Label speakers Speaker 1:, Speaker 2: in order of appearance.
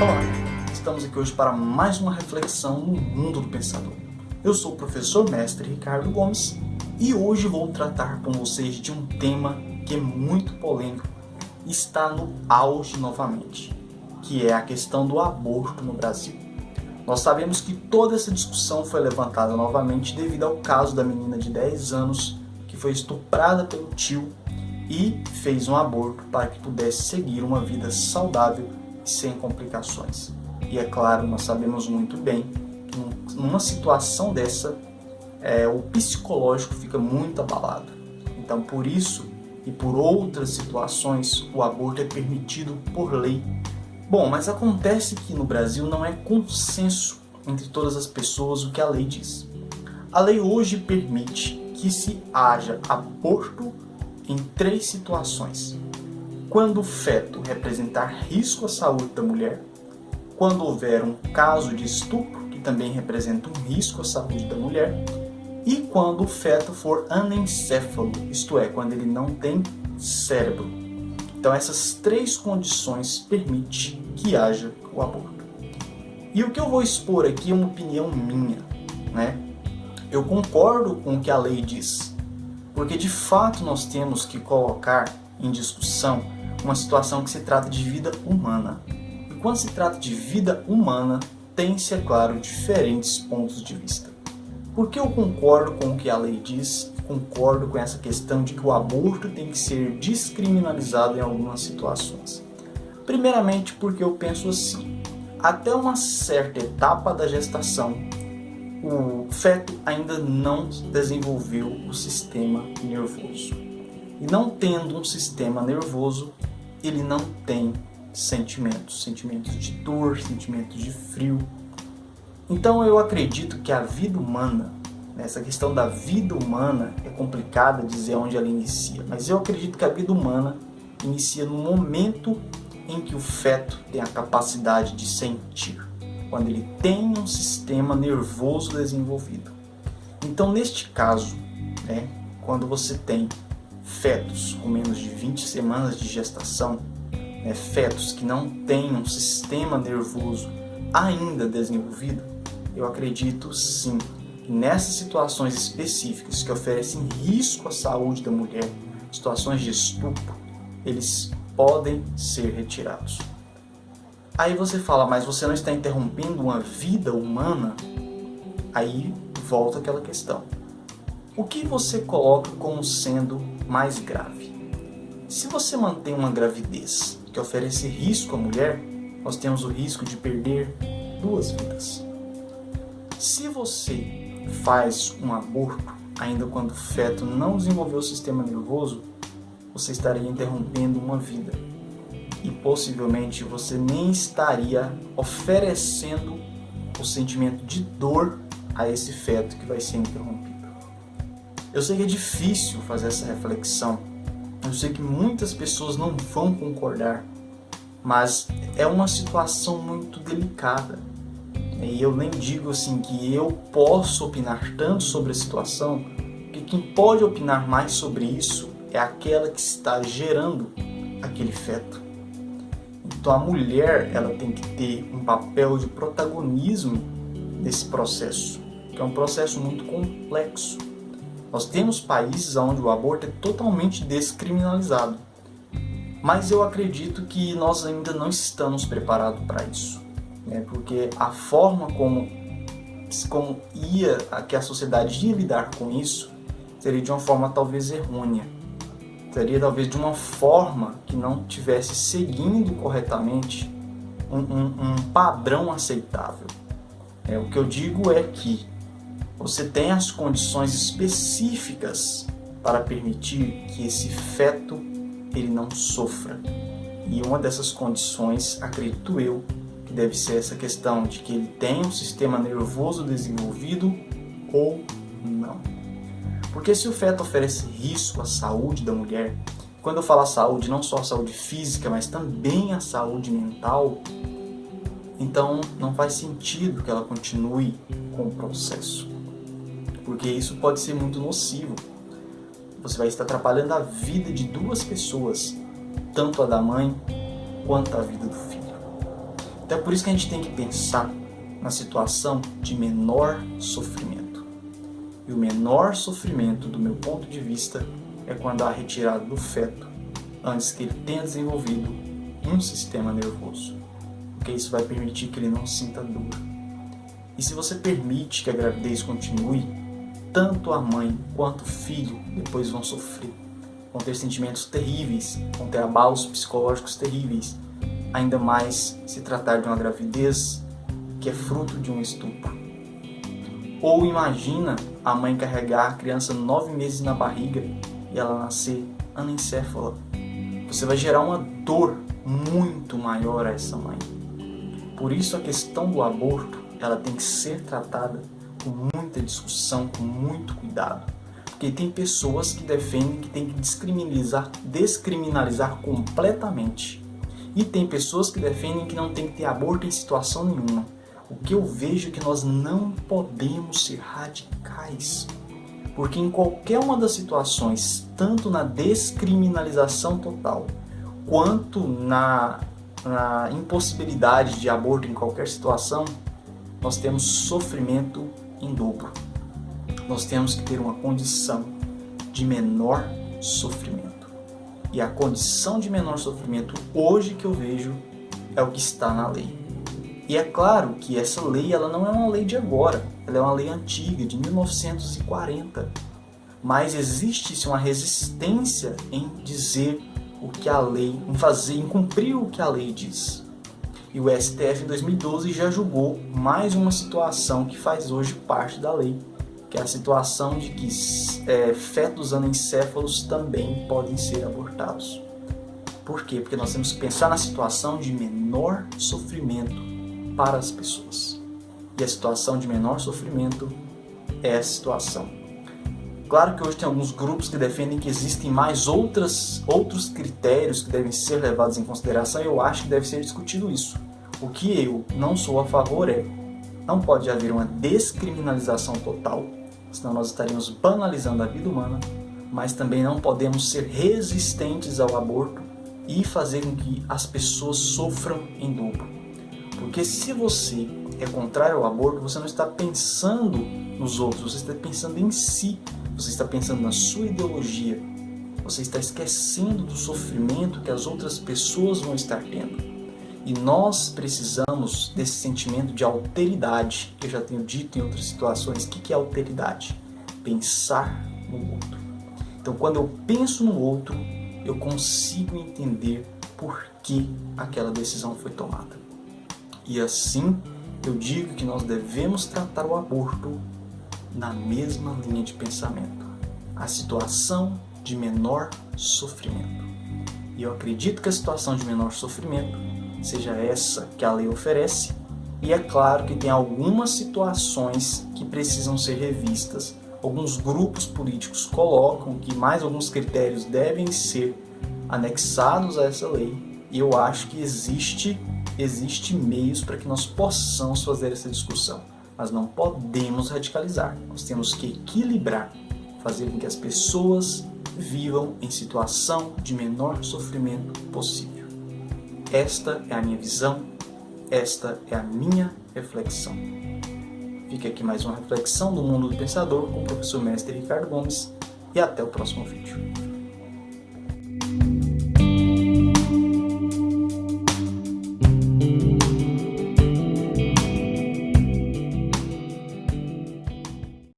Speaker 1: Olá, estamos aqui hoje para mais uma reflexão no mundo do pensador. Eu sou o professor mestre Ricardo Gomes e hoje vou tratar com vocês de um tema que é muito polêmico e está no auge novamente, que é a questão do aborto no Brasil. Nós sabemos que toda essa discussão foi levantada novamente devido ao caso da menina de 10 anos que foi estuprada pelo tio e fez um aborto para que pudesse seguir uma vida saudável e sem complicações. E é claro, nós sabemos muito bem que numa situação dessa, o psicológico fica muito abalado. Então, por isso e por outras situações, o aborto é permitido por lei. Bom, mas acontece que no Brasil não é consenso entre todas as pessoas o que a lei diz. A lei hoje permite que se haja aborto em 3 situações: quando o feto representar risco à saúde da mulher, quando houver um caso de estupro, que também representa um risco à saúde da mulher, e quando o feto for anencéfalo, isto é, quando ele não tem cérebro. Então essas 3 condições permitem que haja o aborto. E o que eu vou expor aqui é uma opinião minha, né? Eu concordo com o que a lei diz, porque de fato nós temos que colocar em discussão uma situação que se trata de vida humana. E quando se trata de vida humana, tem-se, é claro, diferentes pontos de vista. Porque eu concordo com o que a lei diz, concordo com essa questão de que o aborto tem que ser descriminalizado em algumas situações. Primeiramente porque eu penso assim: até uma certa etapa da gestação, o feto ainda não desenvolveu o sistema nervoso. E não tendo um sistema nervoso, ele não tem sentimentos de dor, sentimentos de frio. Então eu acredito que a vida humana, essa questão da vida humana é complicada dizer onde ela inicia, mas eu acredito que a vida humana inicia no momento em que o feto tem a capacidade de sentir, quando ele tem um sistema nervoso desenvolvido. Então neste caso, quando você tem fetos com menos de 20 semanas de gestação, fetos que não têm um sistema nervoso ainda desenvolvido, eu acredito sim que nessas situações específicas que oferecem risco à saúde da mulher, situações de estupro, eles podem ser retirados. Aí você fala, mas você não está interrompendo uma vida humana? Aí volta aquela questão: o que você coloca como sendo mais grave? Se você mantém uma gravidez que oferece risco à mulher, nós temos o risco de perder 2 vidas. Se você faz um aborto, ainda quando o feto não desenvolveu o sistema nervoso, você estaria interrompendo uma vida. E possivelmente você nem estaria oferecendo o sentimento de dor a esse feto que vai ser interrompido. Eu sei que é difícil fazer essa reflexão, eu sei que muitas pessoas não vão concordar, mas é uma situação muito delicada. E eu nem digo assim que eu posso opinar tanto sobre a situação, porque quem pode opinar mais sobre isso é aquela que está gerando aquele feto. Então a mulher, ela tem que ter um papel de protagonismo nesse processo, que é um processo muito complexo. Nós temos países onde o aborto é totalmente descriminalizado, mas eu acredito que nós ainda não estamos preparados para isso, porque a forma que a sociedade ia lidar com isso seria de uma forma talvez errônea. Seria talvez de uma forma que não estivesse seguindo corretamente um padrão aceitável. O que eu digo é que você tem as condições específicas para permitir que esse feto ele não sofra. E uma dessas condições, acredito eu, que deve ser essa questão de que ele tem um sistema nervoso desenvolvido ou não. Porque se o feto oferece risco à saúde da mulher, quando eu falo saúde, não só a saúde física, mas também a saúde mental, então não faz sentido que ela continue com o processo. Porque isso pode ser muito nocivo. Você vai estar atrapalhando a vida de 2 pessoas, tanto a da mãe quanto a vida do filho. Então é por isso que a gente tem que pensar na situação de menor sofrimento. E o menor sofrimento, do meu ponto de vista, é quando há retirada do feto antes que ele tenha desenvolvido um sistema nervoso, porque isso vai permitir que ele não sinta dor. E se você permite que a gravidez continue, tanto a mãe quanto o filho depois vão sofrer, vão ter sentimentos terríveis, vão ter abalos psicológicos terríveis, ainda mais se tratar de uma gravidez que é fruto de um estupro. Ou imagina a mãe carregar a criança 9 meses na barriga e ela nascer anencéfala. Você vai gerar uma dor muito maior a essa mãe. Por isso a questão do aborto, ela tem que ser tratada com muita discussão, com muito cuidado. Porque tem pessoas que defendem que tem que descriminalizar completamente. E tem pessoas que defendem que não tem que ter aborto em situação nenhuma. O que eu vejo é que nós não podemos ser radicais. Porque em qualquer uma das situações, tanto na descriminalização total, quanto na impossibilidade de aborto em qualquer situação, nós temos sofrimento em dobro. Nós temos que ter uma condição de menor sofrimento. E a condição de menor sofrimento, hoje que eu vejo, é o que está na lei. E é claro que essa lei ela não é uma lei de agora, ela é uma lei antiga, de 1940. Mas existe uma resistência em dizer o que a lei, em cumprir o que a lei diz. E o STF em 2012 já julgou mais uma situação que faz hoje parte da lei, que é a situação de que fetos anencéfalos também podem ser abortados. Por quê? Porque nós temos que pensar na situação de menor sofrimento para as pessoas. E a situação de menor sofrimento é a situação. Claro que hoje tem alguns grupos que defendem que existem mais outros critérios que devem ser levados em consideração, e eu acho que deve ser discutido isso. O que eu não sou a favor não pode haver uma descriminalização total, senão nós estaríamos banalizando a vida humana, mas também não podemos ser resistentes ao aborto e fazer com que as pessoas sofram em dobro. Porque se você é contrário ao aborto, você não está pensando nos outros, você está pensando em si, você está pensando na sua ideologia, você está esquecendo do sofrimento que as outras pessoas vão estar tendo. E nós precisamos desse sentimento de alteridade, que eu já tenho dito em outras situações. O que é alteridade? Pensar no outro. Então, quando eu penso no outro, eu consigo entender por que aquela decisão foi tomada. E assim, eu digo que nós devemos tratar o aborto na mesma linha de pensamento. A situação de menor sofrimento. E eu acredito que a situação de menor sofrimento seja essa que a lei oferece, e é claro que tem algumas situações que precisam ser revistas. Alguns grupos políticos colocam que mais alguns critérios devem ser anexados a essa lei, e eu acho que existe meios para que nós possamos fazer essa discussão, mas não podemos radicalizar. Nós temos que equilibrar, fazer com que as pessoas vivam em situação de menor sofrimento possível. Esta é a minha visão, esta é a minha reflexão. Fica aqui mais uma reflexão do Mundo do Pensador com o professor mestre Ricardo Gomes, e até o próximo vídeo.